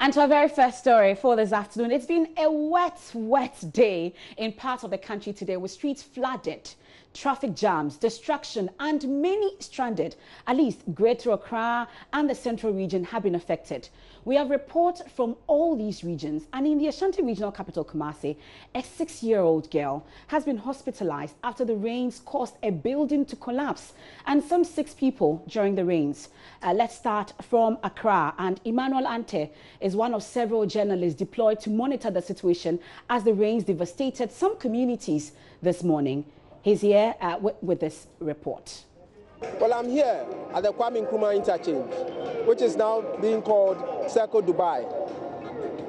And to our very first story for this afternoon, it's been a wet day in parts of the country today with streets flooded, traffic jams, destruction and many stranded. At least Greater Accra and the central region have been affected. We have reports from all these regions, and in the Ashanti regional capital Kumasi, a 6-year-old girl has been hospitalized after the rains caused a building to collapse and some 6 people during the rains. Let's start from Accra, and Emmanuel Ante is one of several journalists deployed to monitor the situation as the rains devastated some communities this morning. He's here with this report. Well, I'm here at the Kwame Nkrumah interchange, which is now being called Circle Dubai.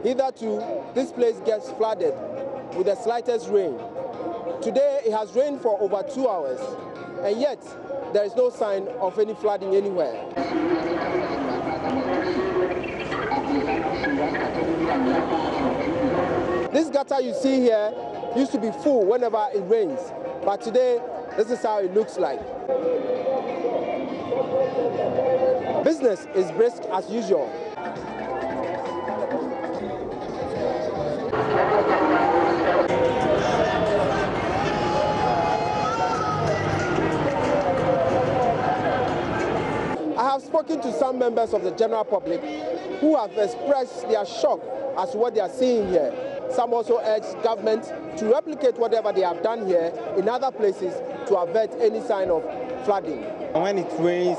Hitherto, this place gets flooded with the slightest rain. Today, it has rained for over 2 hours, and yet there is no sign of any flooding anywhere. This gutter you see here used to be full whenever it rains, but today, this is how it looks like. Business is brisk as usual. I have spoken to some members of the general public who have expressed their shock as to what they are seeing here. Some also urge government to replicate whatever they have done here in other places to avert any sign of flooding. When it rains,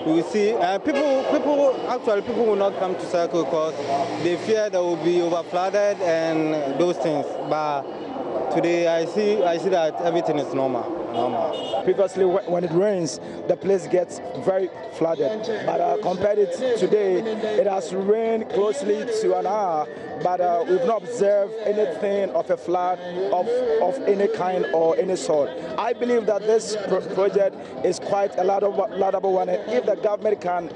you will see people will not come to Circle because they fear they will be overflooded and those things. But today I see that everything is normal. Previously, when it rains, the place gets very flooded. But compared to today, it has rained closely to an hour. But we've not observed anything of a flood of any kind or any sort. I believe that this project is quite a laudable one. And if the government can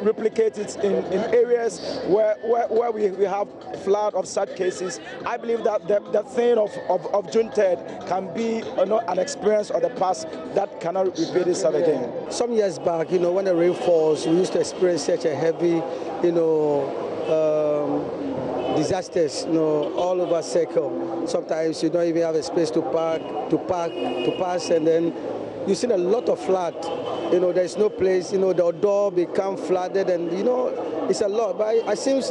replicate it in areas where we have flood of such cases, I believe that the thing of June 3rd can be an experience of the past that cannot repeat itself again. Some years back, when the rain falls, we used to experience such a heavy, disasters, all over Circle. Sometimes you don't even have a space to pass, and then you see a lot of flood. There's no place. The door become flooded, and it's a lot. But it seems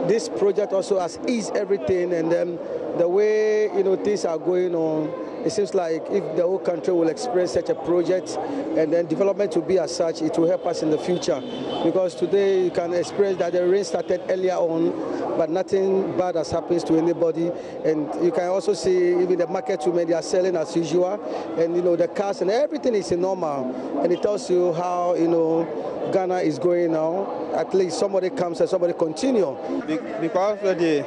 this project also has eased everything, and then the way things are going on. It seems like if the whole country will experience such a project and then development will be as such, it will help us in the future. Because today you can experience that the rain started earlier on, but nothing bad has happened to anybody. And you can also see even the market women, they are selling as usual. And the cars and everything is normal. And it tells you how Ghana is going now. At least somebody comes and somebody continue. Because of the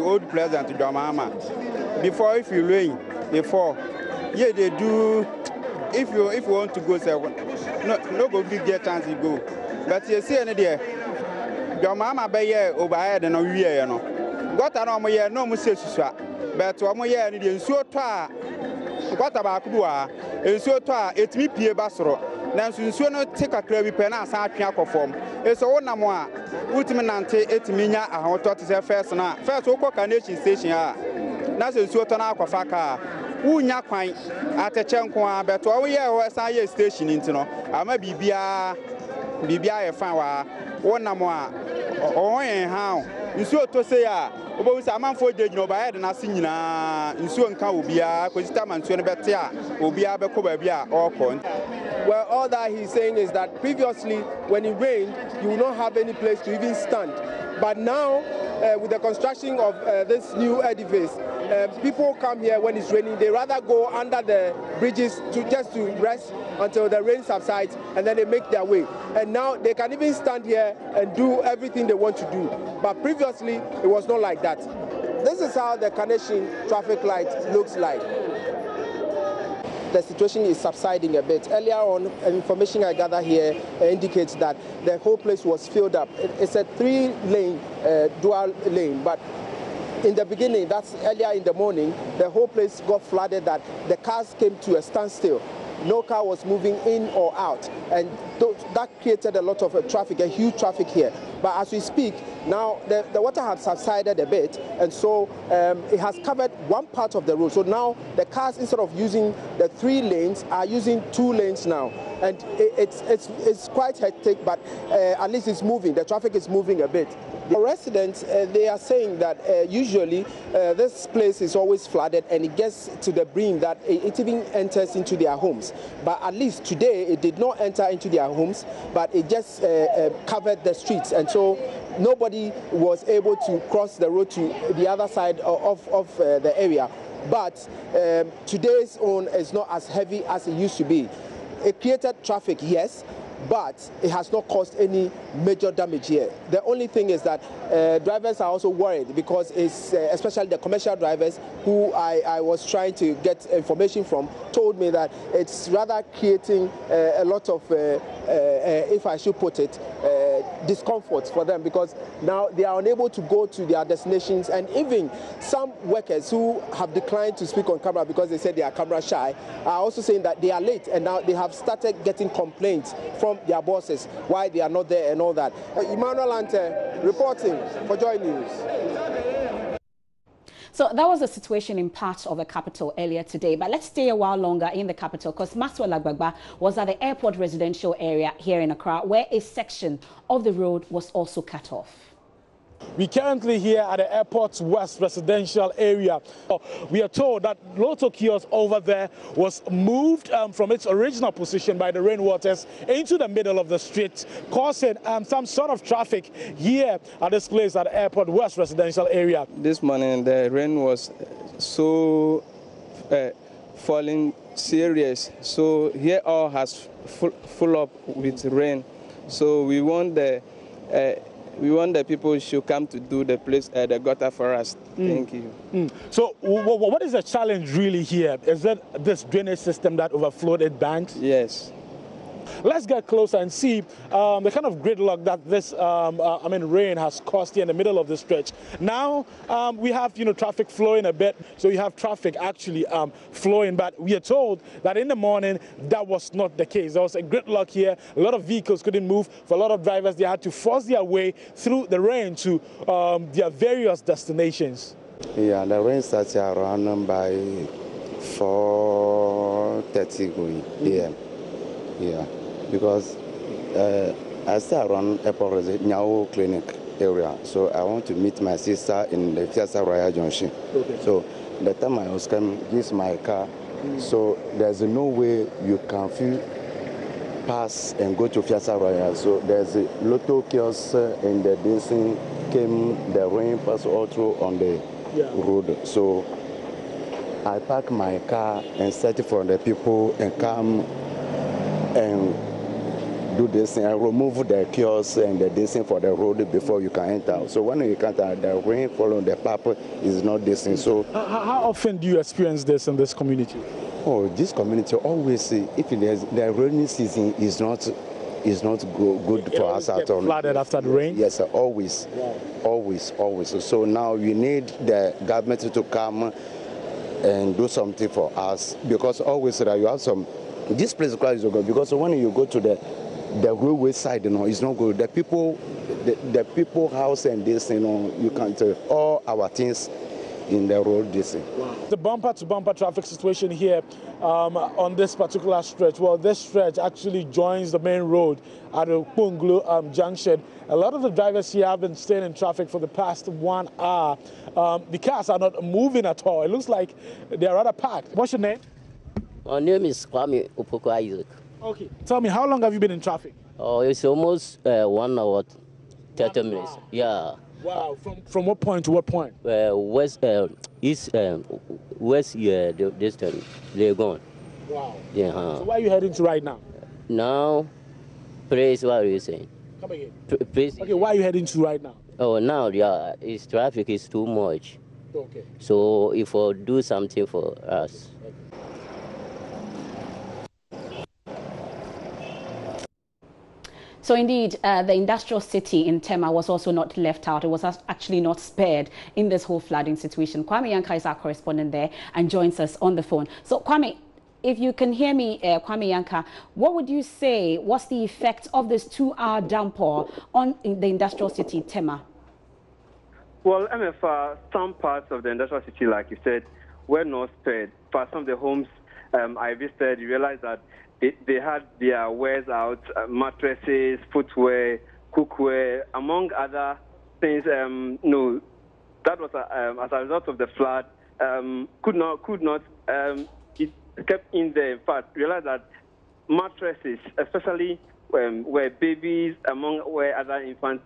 old president, John before if you rain, before, yeah, they do. If you want to go, no go big get chance to go. But you see, any day, your mama be here overhead and we Got an arm here, no monsieur, but one year and the so far. What about Kudua? And so far, it's me Pierre Bassoro. Now, since you not take a clear pen as I can perform, it's all Namoa. Ultimately, 8 million. I want to say first now. First, Oko Carnation Station. That's a sort of aquafaka. Unya quine at a chankwa, but all year was I station into no. I'm a Bibia a fan. One Namoa. Oh, and how? You saw to say, about a man for the Nobad and I sing in soon can be a Costam and Sunabetia, will be a Becobia or point. Well, all that he's saying is that previously, when it rained, you will not have any place to even stand. But now, with the construction of this new edifice, people come here when it's raining. They rather go under the bridges just to rest until the rain subsides, and then they make their way. And now they can even stand here and do everything they want to do. But previously, it was not like that. This is how the Carnation traffic light looks like. The situation is subsiding a bit. Earlier on, information I gather here indicates that the whole place was filled up. It's a 3-lane, dual lane, but in the beginning, that's earlier in the morning, the whole place got flooded that the cars came to a standstill. No car was moving in or out, and that created a lot of traffic, a huge traffic here. But as we speak, now the water has subsided a bit, and so it has covered one part of the road. So now the cars, instead of using the 3 lanes, are using 2 lanes now. And it's quite hectic, but at least it's moving. The traffic is moving a bit. The residents, they are saying that usually this place is always flooded and it gets to the brim that it even enters into their homes. But at least today it did not enter into their homes, but it just covered the streets. And so nobody was able to cross the road to the other side of the area. But today's own is not as heavy as it used to be. It created traffic, yes, but it has not caused any major damage here. The only thing is that drivers are also worried because it's especially the commercial drivers who I was trying to get information from told me that it's rather creating a lot of, if I should put it, discomfort for them because now they are unable to go to their destinations, and even some workers who have declined to speak on camera because they said they are camera shy are also saying that they are late, and now they have started getting complaints from their bosses why they are not there and all that. Emmanuel Ante reporting for JoyNews. So that was the situation in parts of the capital earlier today. But let's stay a while longer in the capital because Maxwell Agbagba was at the airport residential area here in Accra, where a section of the road was also cut off. We currently here at the airport's west residential area. We are told that Lotto kiosk over there was moved from its original position by the rainwaters into the middle of the street, causing some sort of traffic here at this place at the airport west residential area. This morning the rain was so falling serious, so here all has full up with rain. So we want the people should come to do the place, the gutter for us. Thank you. So what is the challenge really here? Is that this drainage system that overflowed it banked? Yes. Let's get closer and see the kind of gridlock that this, rain has caused here in the middle of the stretch. Now we have, traffic flowing a bit, so you have traffic actually flowing. But we are told that in the morning that was not the case. There was a gridlock here. A lot of vehicles couldn't move. For a lot of drivers, they had to force their way through the rain to their various destinations. Yeah, the rain started around by 4:30 p.m. Yeah. Because I stay around airport Nyao clinic area, so I want to meet my sister in the Fiesta Royal Junction. Okay. So the time I was coming, this is my car, so there's no way you can pass and go to Fiesta Royal. So there's a Lotto kiosk and the dancing came, the rain passed all through on the road. So I park my car and search for the people and come and do this and remove the kiosk and the distance for the road before you can enter. So when you can't enter, the rain following the pipe is not distance. So how often do you experience this in this community? Oh, this community always, if the rainy season is not good for us at all. Flooded after the rain? Yes, always, always. So now we need the government to come and do something for us, because always you have some. This place is good because when you go to the railway side, it's not good. The people house and this, you can't all our things in the road. This. Wow. The bumper-to-bumper traffic situation here on this particular stretch. Well, this stretch actually joins the main road at the Punglu junction. A lot of the drivers here have been staying in traffic for the past 1 hour. The cars are not moving at all. It looks like they are rather packed. What's your name? My name is Kwame Isaac. Okay. Tell me, how long have you been in traffic? Oh, it's almost 1 hour, 30 minutes. Yeah. Wow. From what point to what point? West, east, west. Yeah, this time they're gone. Wow. Yeah. So where are you heading to right now? Now, place. What are you saying? Come again. Place. Okay. Where are you heading to right now? Oh, now yeah, its traffic is too much. Okay. So if I do something for us. So indeed, the industrial city in Tema was also not left out. It was actually not spared in this whole flooding situation. Kwame Yanka is our correspondent there and joins us on the phone. So Kwame, if you can hear me, Kwame Yanka, what would you say was the effect of this 2-hour downpour on the industrial city, Tema? Well, MFR, some parts of the industrial city, like you said, were not spared. For some of the homes I visited, you realize that they had their wares out, mattresses, footwear, cookware, among other things. No, that was as a result of the flood. Could not. It kept in there. In fact, realize that mattresses, especially where babies, among where other infants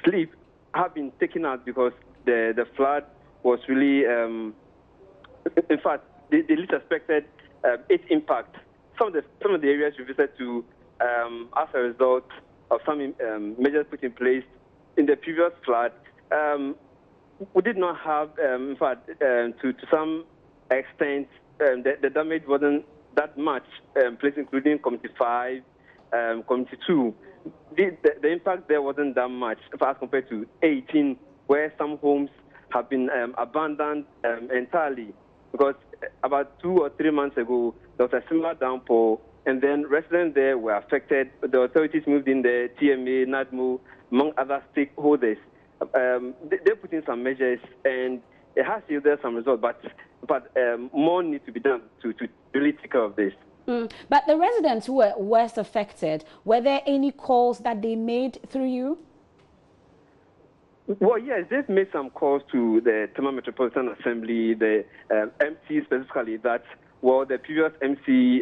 sleep, have been taken out because the flood was really, in fact, they least expected its impact. Some of the areas we visited to, as a result of some measures put in place in the previous flood, we did not have, in fact, to some extent, the damage wasn't that much, places including Community 5, Community 2. The impact there wasn't that much as compared to 18, where some homes have been abandoned entirely. Because about 2 or 3 months ago, there was a similar downpour, and then residents there were affected. The authorities moved in there, TMA, NADMO, among other stakeholders. They put in some measures, and it has yielded some results, but more needs to be done to really take care of this. But the residents who were worst affected, were there any calls that they made through you? Well, yes, they've made some calls to the Tema Metropolitan Assembly, the MC specifically, that, well, the previous MC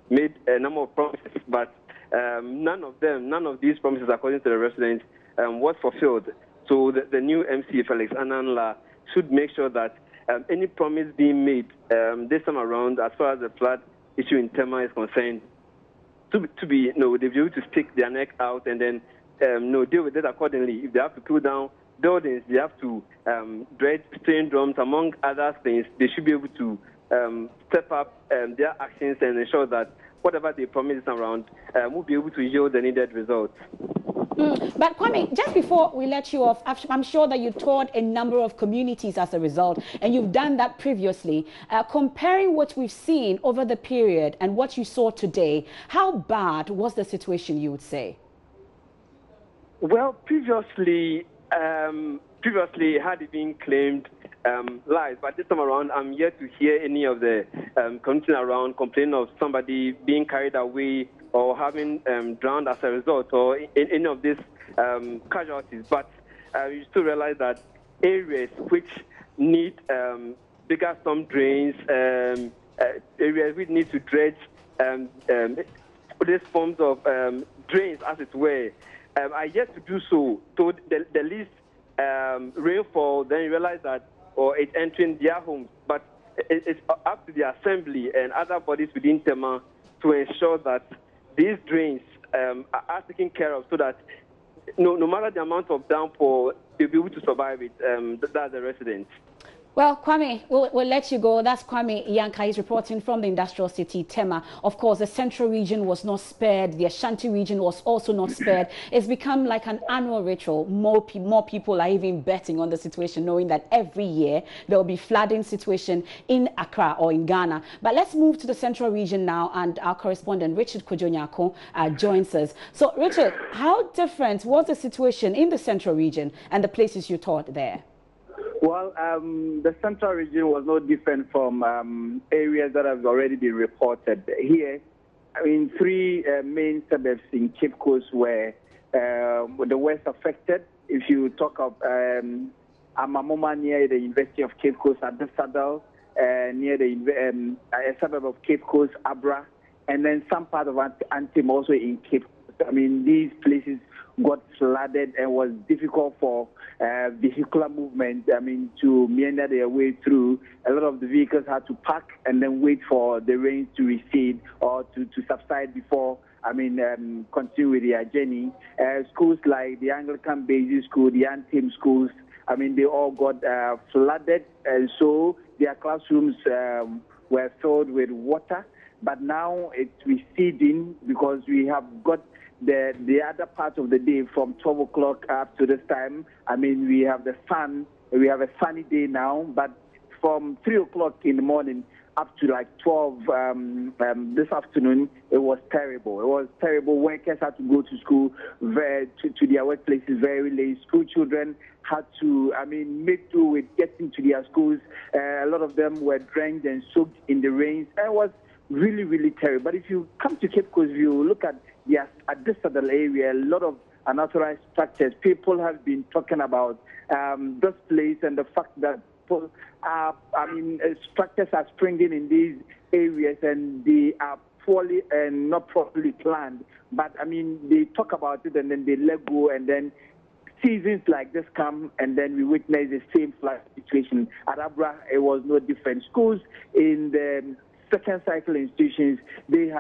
made a number of promises, but none of these promises, according to the residents, was fulfilled. So the new MC, Felix Ananla, should make sure that any promise being made this time around, as far as the flood issue in Tema is concerned, to be, they'll be able to stick their neck out and then deal with it accordingly. If they have to cool down buildings, they have to dredge stone drums, among other things. They should be able to step up their actions and ensure that whatever they promise around will be able to yield the needed results. But Kwame, just before we let you off, I'm sure that you toured a number of communities as a result, and you've done that previously. Comparing what we've seen over the period and what you saw today, how bad was the situation, you would say? Well, previously had it been claimed lies, but this time around, I'm yet to hear any of the community around complain of somebody being carried away or having drowned as a result, or in any of these casualties. But you still realize that areas which need bigger storm drains, areas which need to dredge these forms of drains, as it were, are yet to do so. So the least rainfall, then you realize that, or it's entering their homes. But it's up to the assembly and other bodies within Tema to ensure that these drains are taken care of, so that no matter the amount of downpour, they'll be able to survive it. That's the residents. Well, Kwame, we'll let you go. That's Kwame Yanka. He's reporting from the industrial city, Tema. Of course, the central region was not spared. The Ashanti region was also not spared. It's become like an annual ritual. More people are even betting on the situation, knowing that every year there will be flooding situation in Accra or in Ghana. But let's move to the central region now, and our correspondent, Richard Kojonyako, joins us. So, Richard, how different was the situation in the central region and the places you taught there? Well, the central region was no different from areas that have already been reported here. I mean, 3 main suburbs in Cape Coast were the worst affected. If you talk of Amamoma near the University of Cape Coast at the Saddle, near the a suburb of Cape Coast, Abra, and then some part of Antim also in Cape Coast. I mean, these places got flooded and was difficult for vehicular movement, I mean, to meander their way through. A lot of the vehicles had to park and then wait for the rain to recede or to subside before, I mean, continue with their journey. Schools like the Anglican Basic School, the Anthem schools, I mean, they all got flooded, and so their classrooms were filled with water. But now it's receding because we have got the other part of the day from 12 o'clock up to this time. I mean, we have the sun. We have a sunny day now, but from 3 o'clock in the morning, up to like 12 this afternoon. It was terrible. It was terrible. Workers had to go to school to their workplaces very late. School children had to, make do with getting to their schools. A lot of them were drenched and soaked in the rains. And it was really, really terrible. But if you come to Cape Coast View, look at this southern area, a lot of unauthorized structures. People have been talking about this place and the fact that structures are springing in these areas and they are poorly and not properly planned. But they talk about it and then they let go, and then seasons like this come and then we witness the same flood situation. At Accra, it was no different. Schools in the second cycle institutions, they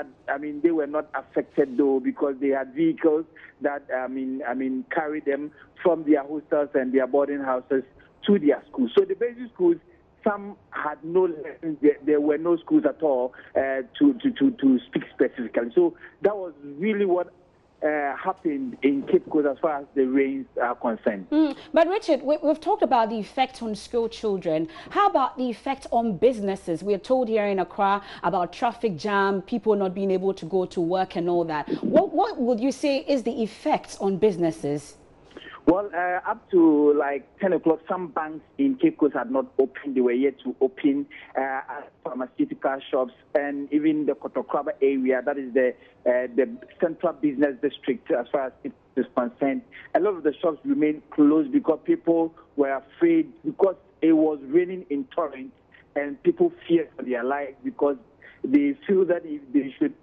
were not affected though, because they had vehicles that carried them from their hostels and their boarding houses to their schools. So the basic schools, some had no lessons. There were no schools at all to speak specifically. So that was really what happened in Cape Coast as far as the rains are concerned. But Richard, we've talked about the effect on school children. How about the effect on businesses? We are told here in Accra about traffic jam, people not being able to go to work and all that. What would you say is the effect on businesses? Well, up to like 10 o'clock, some banks in Cape Coast had not opened. They were yet to open. Pharmaceutical shops and even the Kotokraba area, that is the central business district as far as it is concerned. A lot of the shops remained closed because people were afraid, because it was raining in torrents and people feared for their lives because they feel that if they should,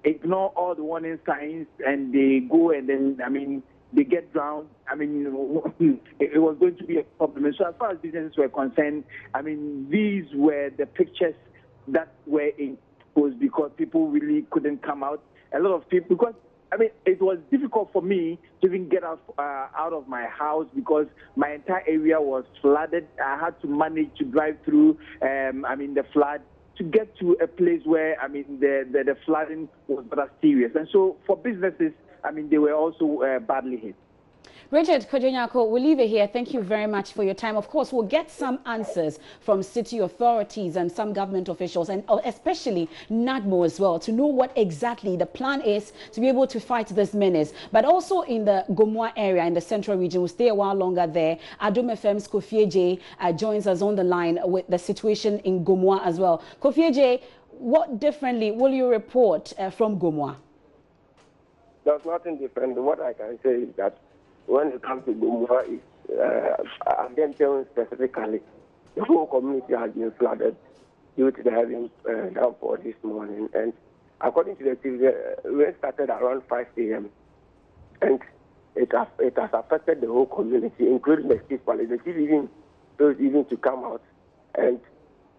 ignore all the warning signs and they go and then, they get drowned. It was going to be a problem. And so as far as businesses were concerned, these were the pictures that were in post because people really couldn't come out. A lot of people, because it was difficult for me to even get out of my house because my entire area was flooded. I had to manage to drive through, the flood to get to a place where, the flooding was not serious. And so for businesses, they were also badly hit. Richard Kojonyako, we'll leave it here. Thank you very much for your time. Of course, we'll get some answers from city authorities and some government officials, and especially NADMO as well, to know what exactly the plan is to be able to fight this menace. But also in the Gomoa area, in the central region, we'll stay a while longer there. Adom FM's Kofi J joins us on the line with the situation in Gomoa as well. Kofi J, what differently will you report from Gomoa? There's nothing different. What I can say is that when it comes to Gomoa, again, specifically, the whole community has been flooded due to the heavy downpour this morning. And according to the TV, the rain started around 5 a.m. and it has affected the whole community, including the chief police. The chief even to come out, and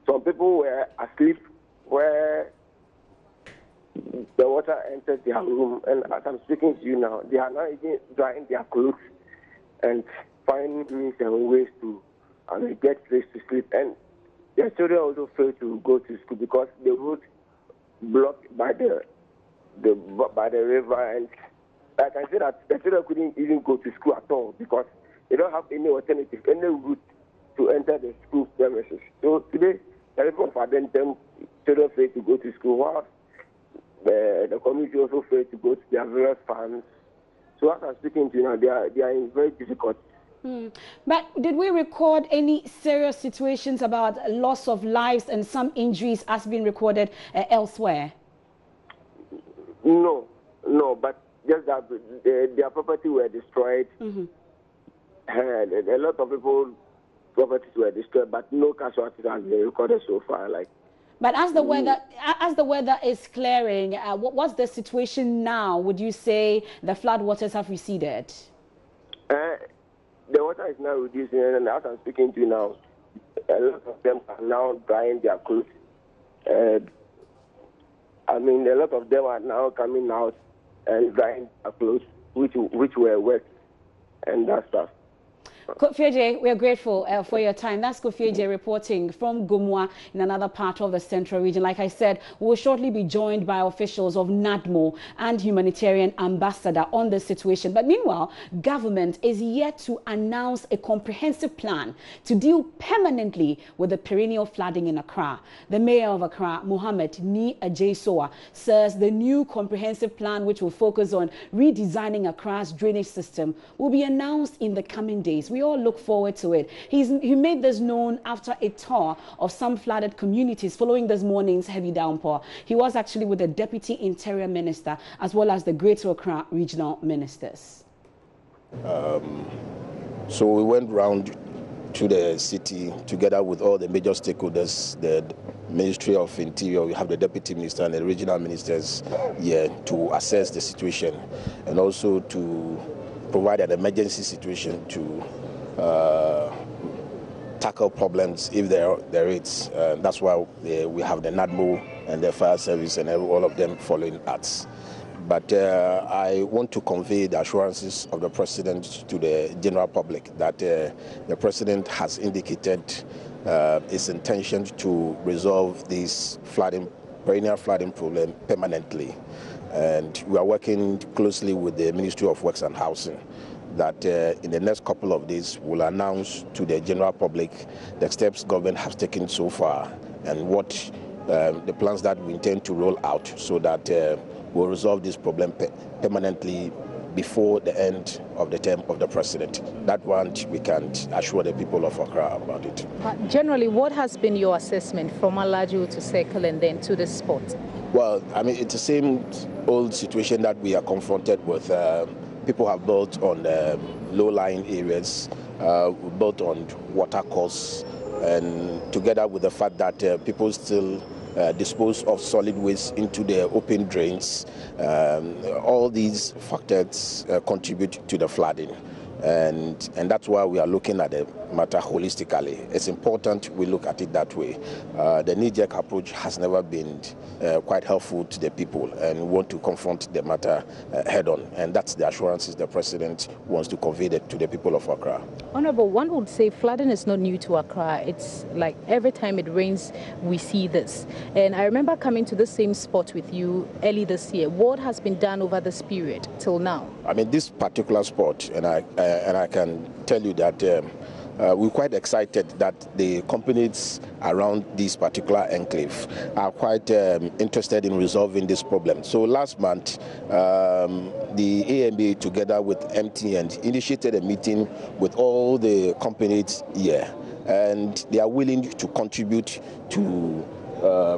some people were asleep where the water entered their room, and as I'm speaking to you now, they are now even drying their clothes and finding means and ways to get place to sleep. And their children also fail to go to school because the road blocked by the river. And like I said, that the children couldn't even go to school at all because they don't have any alternative, any route to enter the school premises. So today, the people of Adentem, children fail to go to school, while the community also failed to go to their various farms. So as I'm speaking to you now, they are in very difficult. But did we record any serious situations about loss of lives and some injuries as being recorded elsewhere? No, but just that their property were destroyed. A lot of people's properties were destroyed, but no casualties have been recorded so far. But as the weather is clearing, what's the situation now? Would you say the flood waters have receded? The water is now reducing, and as I'm speaking to you now, a lot of them are now drying their clothes. A lot of them are now coming out and drying their clothes, which were wet, and that stuff. Kofieje, we are grateful for your time. That's Kofieje reporting from Gumwa in another part of the central region. Like I said, we'll shortly be joined by officials of NADMO and humanitarian ambassador on the situation. But meanwhile, government is yet to announce a comprehensive plan to deal permanently with the perennial flooding in Accra. The mayor of Accra, Mohammed Ni Ajaysoa, says the new comprehensive plan, which will focus on redesigning Accra's drainage system, will be announced in the coming days. We all look forward to it. He made this known after a tour of some flooded communities following this morning's heavy downpour. He was actually with the Deputy Interior Minister as well as the Greater Accra Regional Ministers. So we went round to the city together with all the major stakeholders, the Ministry of Interior, we have the Deputy Minister and the regional ministers here to assess the situation and also to provide an emergency situation to tackle problems if there is. That's why we have the NADMO and the fire service and all of them following us. But I want to convey the assurances of the President to the general public that the President has indicated its intention to resolve this perennial flooding problem permanently. And we are working closely with the Ministry of Works and Housing that in the next couple of days we'll announce to the general public the steps government has taken so far and what the plans that we intend to roll out so that we'll resolve this problem permanently before the end of the term of the President. That one we can assure the people of Accra about it. But generally, what has been your assessment from Alaju to Circle and then to this spot? Well, I mean, it's the same old situation that we are confronted with. People have built on low-lying areas, built on water courses, and together with the fact that people still dispose of solid waste into the open drains, all these factors contribute to the flooding. And that's why we are looking at the matter holistically. It's important we look at it that way. The knee-jerk approach has never been quite helpful to the people, and we want to confront the matter head-on. And that's the assurances the President wants to convey to the people of Accra. Honorable, one would say flooding is not new to Accra. It's like every time it rains, we see this. And I remember coming to the same spot with you early this year. What has been done over this period till now? I mean, this particular spot, and I can tell you that we're quite excited that the companies around this particular enclave are quite interested in resolving this problem. So last month, the AMA together with MTN initiated a meeting with all the companies here, and they are willing to contribute to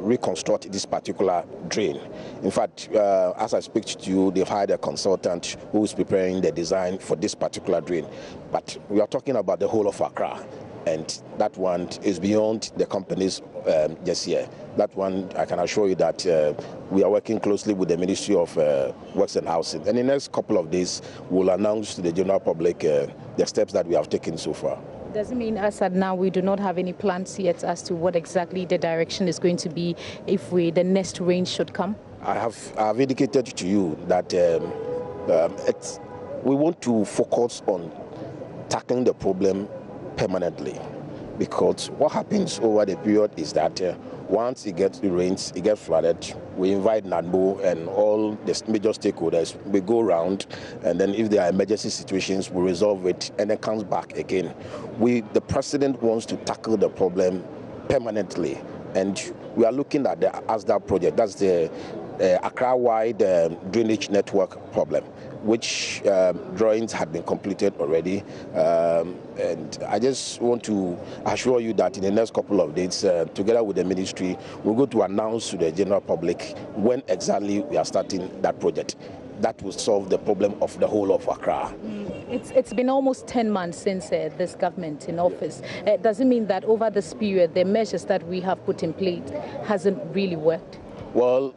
reconstruct this particular drain. In fact, as I speak to you, they've hired a consultant who is preparing the design for this particular drain. But we are talking about the whole of Accra, and that one is beyond the companies just here. That one, I can assure you that we are working closely with the Ministry of Works and Housing. And in the next couple of days, we'll announce to the general public the steps that we have taken so far. Does it mean as at now we do not have any plans yet as to what exactly the direction is going to be if the next rain should come? I have indicated to you that we want to focus on tackling the problem permanently, because what happens over the period is that once it rains, it gets flooded, we invite NADMO and all the major stakeholders. We go around, and then if there are emergency situations, we resolve it, and then comes back again. The President wants to tackle the problem permanently, and we are looking at the ASDA project. That's the Accra-wide drainage network problem, which drawings had been completed already. And I just want to assure you that in the next couple of days, together with the ministry, we're going to announce to the general public when exactly we are starting that project. That will solve the problem of the whole of Accra. It's been almost 10 months since this government in office. Does it mean that over this period, the measures that we have put in place hasn't really worked? Well,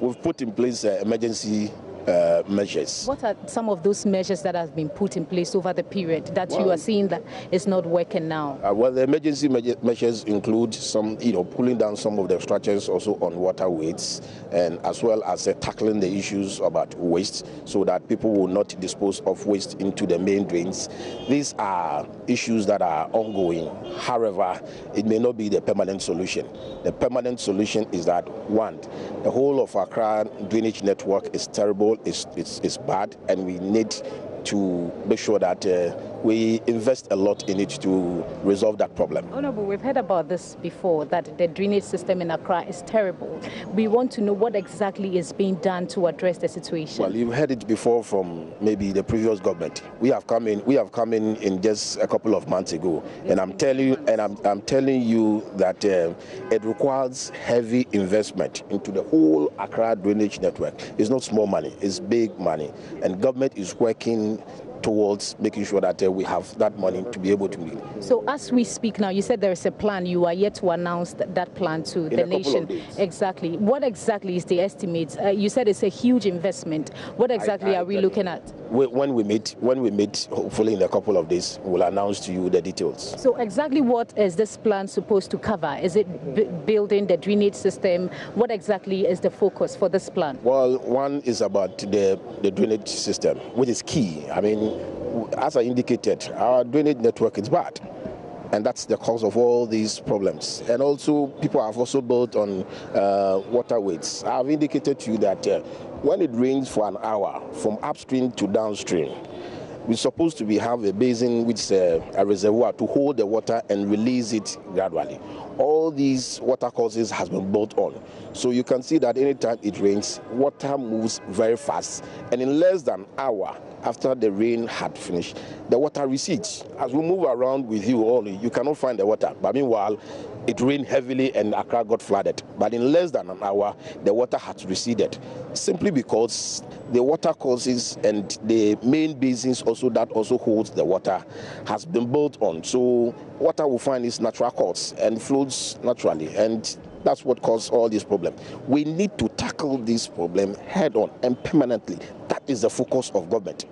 we've put in place emergency measures. What are some of those measures that have been put in place over the period that you are seeing that is not working now? Well, the emergency measures include some, pulling down some of the structures also on waterways, and as well as tackling the issues about waste so that people will not dispose of waste into the main drains. These are issues that are ongoing. However, it may not be the permanent solution. The permanent solution is that, one, the whole of Accra drainage network is terrible, it's bad, and we need to make sure that we invest a lot in it to resolve that problem. Honorable, we've heard about this before, that the drainage system in Accra is terrible. We want to know what exactly is being done to address the situation. Well, you've heard it before from maybe the previous government. We have come in just a couple of months ago, and I'm telling you that it requires heavy investment into the whole Accra drainage network. It's not small money, it's big money, and government is working towards making sure that we have that money to be able to meet. So as we speak now, you said there is a plan. You are yet to announce that plan to the nation. Exactly. What exactly is the estimate? You said it's a huge investment. What exactly are we looking at? When we meet, hopefully in a couple of days, we'll announce to you the details. So exactly what is this plan supposed to cover? Is it building the drainage system? What exactly is the focus for this plan? Well, one is about the drainage system, which is key. I mean, as I indicated, our drainage network is bad, and that's the cause of all these problems. And also, people have also built on waterways. I've indicated to you that when it rains for an hour from upstream to downstream, we're supposed to have a basin which is a reservoir to hold the water and release it gradually. All these water courses has been built on. So you can see that anytime it rains, water moves very fast. And in less than an hour after the rain had finished, the water recedes. As we move around with you all, you cannot find the water. But meanwhile, it rained heavily and Accra got flooded. But in less than an hour, the water had receded, simply because the water courses and the main basins also that also holds the water has been built on. So water will find its natural course and flows naturally. And that's what caused all this problem. We need to tackle this problem head on and permanently. That is the focus of government.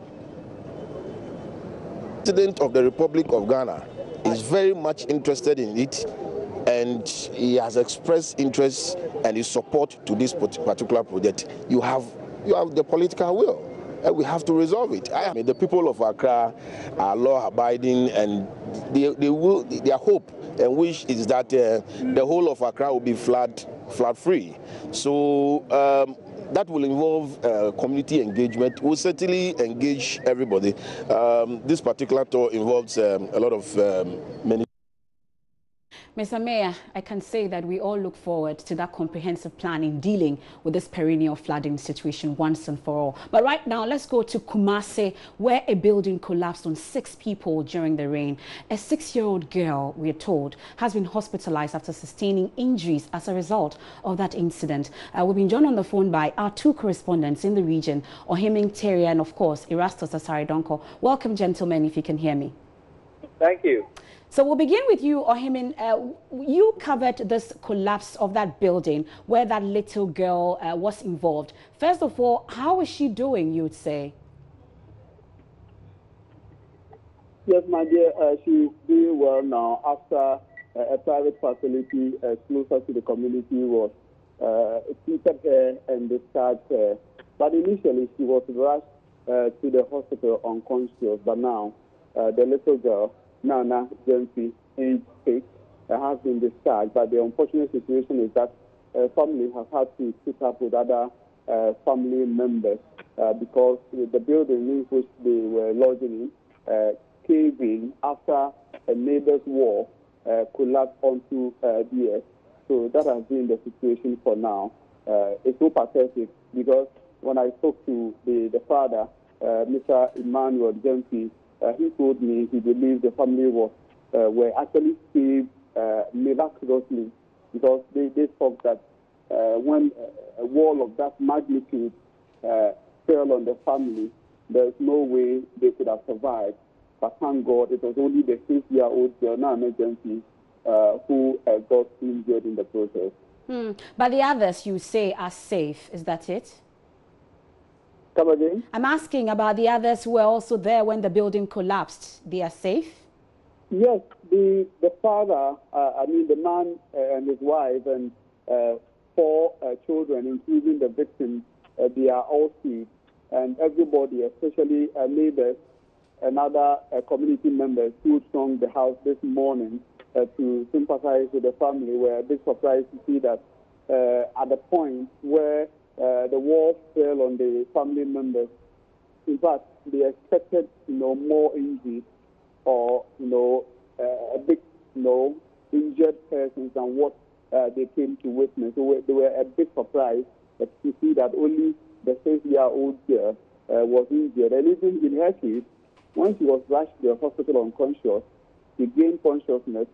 The President of the Republic of Ghana is very much interested in it, and he has expressed interest and his support to this particular project. You have the political will, and we have to resolve it. I mean, the people of Accra are law-abiding, and their hope and wish is that the whole of Accra will be flood-free. So that will involve community engagement. We'll certainly engage everybody. This particular tour involves a lot of many. Mr. Mayor, I can say that we all look forward to that comprehensive plan in dealing with this perennial flooding situation once and for all. But right now, let's go to Kumasi, where a building collapsed on 6 people during the rain. A 6-year-old girl, we are told, has been hospitalized after sustaining injuries as a result of that incident. We've been joined on the phone by our 2 correspondents in the region, Ohiming Terry and, of course, Erastus Asaridonko. Welcome, gentlemen, if you can hear me. Thank you. So we'll begin with you, Ohimin. You covered this collapse of that building where that little girl was involved. First of all, how is she doing, you would say? Yes, my dear, she's doing well now after a private facility closer to the community was treated her and discharged her. But initially, she was rushed to the hospital unconscious. But now, the little girl, Nana Jensi, age 6, has been discharged. But the unfortunate situation is that family has had to put up with other family members because the building in which they were lodging in caved in after a neighbor's wall collapsed onto the earth. So that has been the situation for now. It's so pathetic because when I spoke to the father, Mr. Emmanuel Jensi, he told me he believed the family were actually saved miraculously because they thought that when a wall of that magnitude fell on the family, there's no way they could have survived. But thank God it was only the 6-year-old girl, now emergency, who got injured in the process. But the others, you say, are safe. Is that it? Come again? I'm asking about the others who were also there when the building collapsed. They are safe? Yes, the father, the man and his wife and 4 children, including the victim, they are all safe. And everybody, especially neighbors and other community members who thronged the house this morning to sympathize with the family, were a bit surprised to see that at the point where the walls fell on the family members, in fact, they expected, more injuries or, a big, injured persons than what they came to witness. So they were a bit surprised to see that only the 6-year-old girl was injured. And even in her case, when she was rushed to the hospital unconscious, she gained consciousness,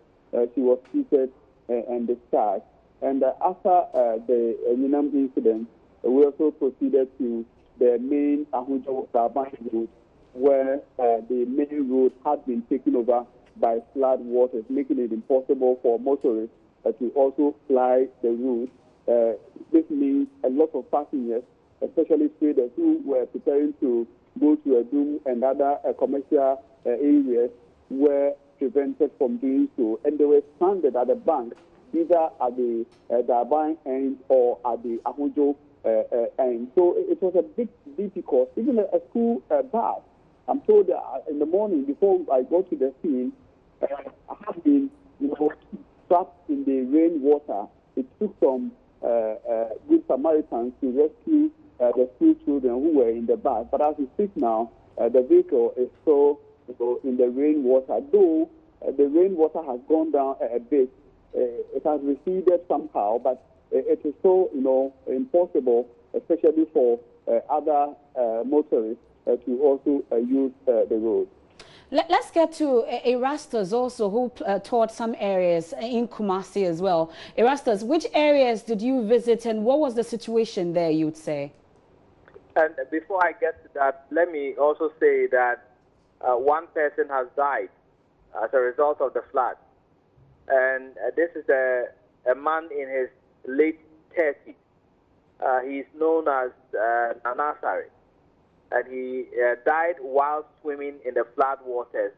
she was treated and discharged. And after the Ninam incident, we also proceeded to the main Ahujo road, where the main road had been taken over by flood waters, making it impossible for motorists to also fly the route. This means a lot of passengers, especially traders who were preparing to go to a room and other commercial areas, were prevented from doing so. And they were stranded at the bank, either at the Daban end or at the Ahujo end. So it was a big difficult. Even a school bus, I'm told in the morning before I go to the scene, I have been trapped in the rainwater. It took some good Samaritans to rescue the 2 children who were in the bus. But as we speak now, the vehicle is still in the rainwater. Though the rainwater has gone down a bit, it has receded somehow, but it is so impossible, especially for other motorists, to also use the road. Let's get to Erastus also, who taught some areas in Kumasi as well. Erastus, which areas did you visit and what was the situation there, you'd say? And before I get to that, let me also say that 1 person has died as a result of the flood. And this is a man in his late 30s. He's known as Nanasari. And he died while swimming in the flood waters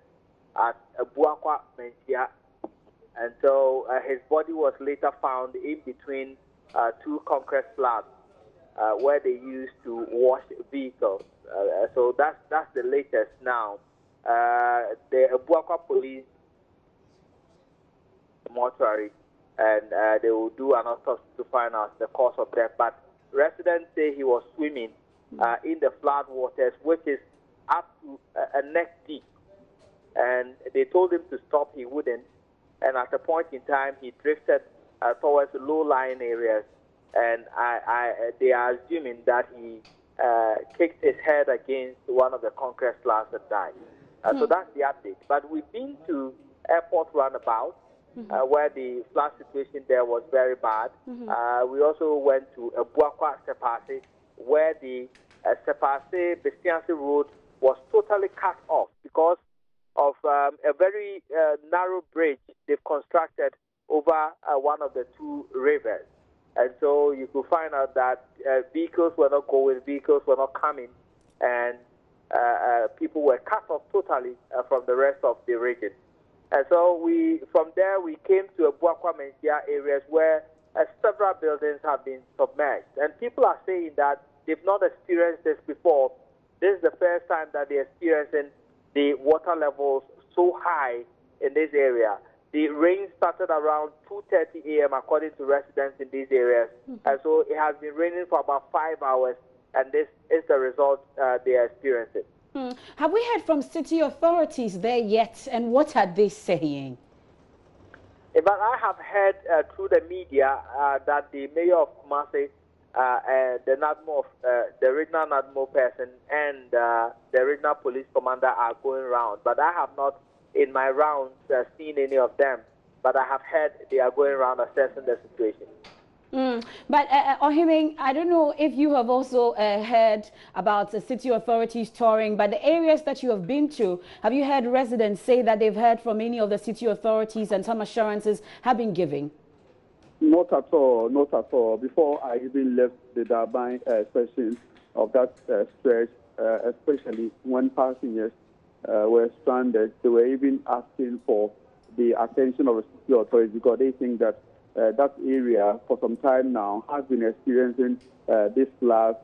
at Buakwa Menchia. And so his body was later found in between 2 concrete slabs where they used to wash vehicles. So that's the latest now. The Buakwa police mortuary, and they will do an autopsy to find out the cause of death. But residents say he was swimming in the flood waters, which is up to a neck deep. And they told him to stop, he wouldn't. And at a point in time, he drifted towards low-lying areas. And they are assuming that he kicked his head against one of the concrete slabs and died. So that's the update. But we've been to airport roundabout, where the flood situation there was very bad. We also went to Buakwa Sepase, where the Sepase Bestiansi Road was totally cut off because of a very narrow bridge they've constructed over one of the 2 rivers. And so you could find out that vehicles were not going, vehicles were not coming, and people were cut off totally from the rest of the region. And so from there we came to Buakwa Menchia areas where several buildings have been submerged. And people are saying that they've not experienced this before. This is the first time that they're experiencing the water levels so high in this area. The rain started around 2:30 a.m. according to residents in these areas. And so it has been raining for about 5 hours, and this is the result they are experiencing. Have we heard from city authorities there yet, and what are they saying? But I have heard through the media that the mayor of Kumasi, the NADMO, the regional NADMO person, and the regional police commander are going around. But I have not, in my rounds, seen any of them. But I have heard they are going around assessing the situation. But Ohiming, I don't know if you have also heard about the city authorities touring, but the areas that you have been to, have you heard residents say that they've heard from any of the city authorities and some assurances have been given? Not at all, not at all. Before I even left the Durban sessions, of that stretch, especially when passengers were stranded. They were even asking for the attention of the city authorities because they think that that area for some time now has been experiencing this flood.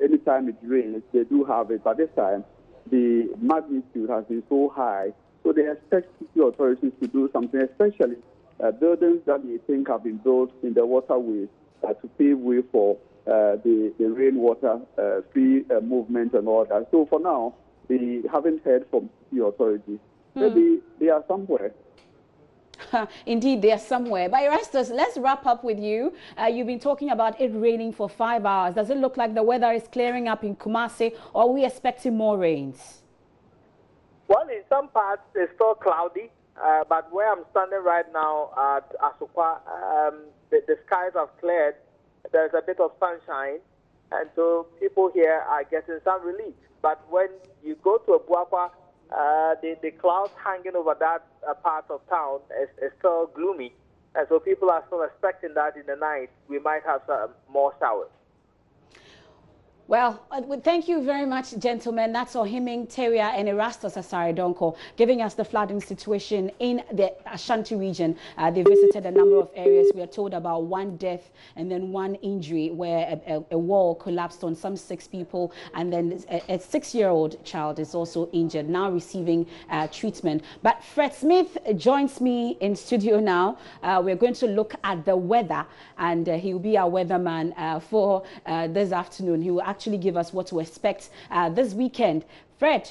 Anytime it rains, they do have it, but this time the magnitude has been so high. So they expect city authorities to do something, especially buildings that they think have been built in the waterways to pave way for the rainwater free movement and all that. So for now, they haven't heard from city authorities. Maybe they are somewhere. Indeed, they are somewhere. But Erastus, let's wrap up with you. You've been talking about it raining for 5 hours. Does it look like the weather is clearing up in Kumasi, or are we expecting more rains? Well, in some parts, it's still cloudy. But where I'm standing right now at Asukwa, the skies have cleared. There's a bit of sunshine, and so people here are getting some relief. But when you go to Abuakwa, the clouds hanging over that part of town is still gloomy, and so people are still expecting that in the night we might have some more showers. Well, thank you very much, gentlemen. That's Ohiming Teria and Erastus Asaridonko giving us the flooding situation in the Ashanti region. They visited a number of areas. We are told about 1 death and then 1 injury where a wall collapsed on some 6 people, and then a 6-year-old child is also injured, now receiving treatment. But Fred Smith joins me in studio now. We're going to look at the weather, and he will be our weatherman for this afternoon. He will actually give us what to expect this weekend. Fred,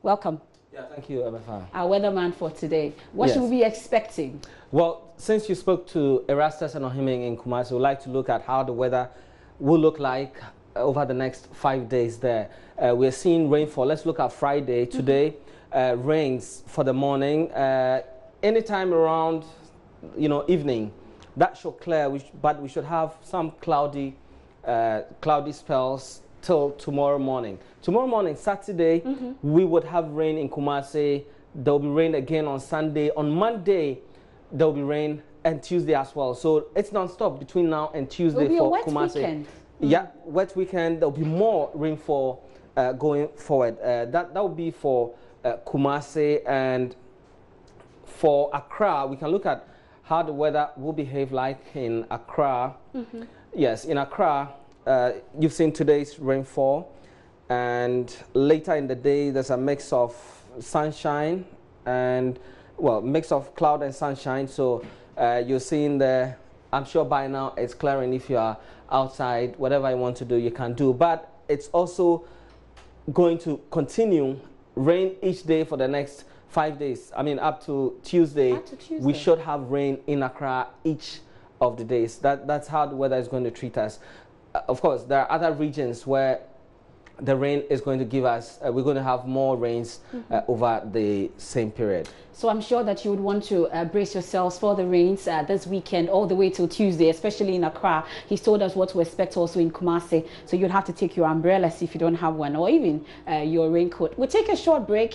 welcome. Yeah, thank you, MFR. Our weatherman for today. What should we be expecting? Well, since you spoke to Erastus and Ohiming in Kumasi, we'd like to look at how the weather will look like over the next 5 days there. We're seeing rainfall. Let's look at Friday. Today, rains for the morning. Anytime around, evening, that should clear, but we should have some cloudy spells till tomorrow morning. Tomorrow morning, Saturday, we would have rain in Kumasi. There will be rain again on Sunday. On Monday, there will be rain, and Tuesday as well. So it's non-stop between now and Tuesday for Kumasi. Weekend. Yeah, wet weekend. There will be more rainfall going forward. That will be for Kumasi, and for Accra, we can look at how the weather will behave like in Accra. Yes, in Accra, you've seen today's rainfall, and later in the day there's a mix of sunshine and, well, mix of cloud and sunshine. So you're seeing the, I'm sure by now it's clearing. If you are outside, whatever you want to do, you can do. But it's also going to continue rain each day for the next 5 days. I mean, up to Tuesday, we should have rain in Accra each of the days. That's how the weather is going to treat us. Of course, there are other regions where the rain is going to give us, we're going to have more rains over the same period. So I'm sure that you would want to brace yourselves for the rains this weekend all the way till Tuesday, especially in Accra. He's told us what to expect also in Kumasi. So you'd have to take your umbrellas if you don't have one, or even your raincoat. We'll take a short break.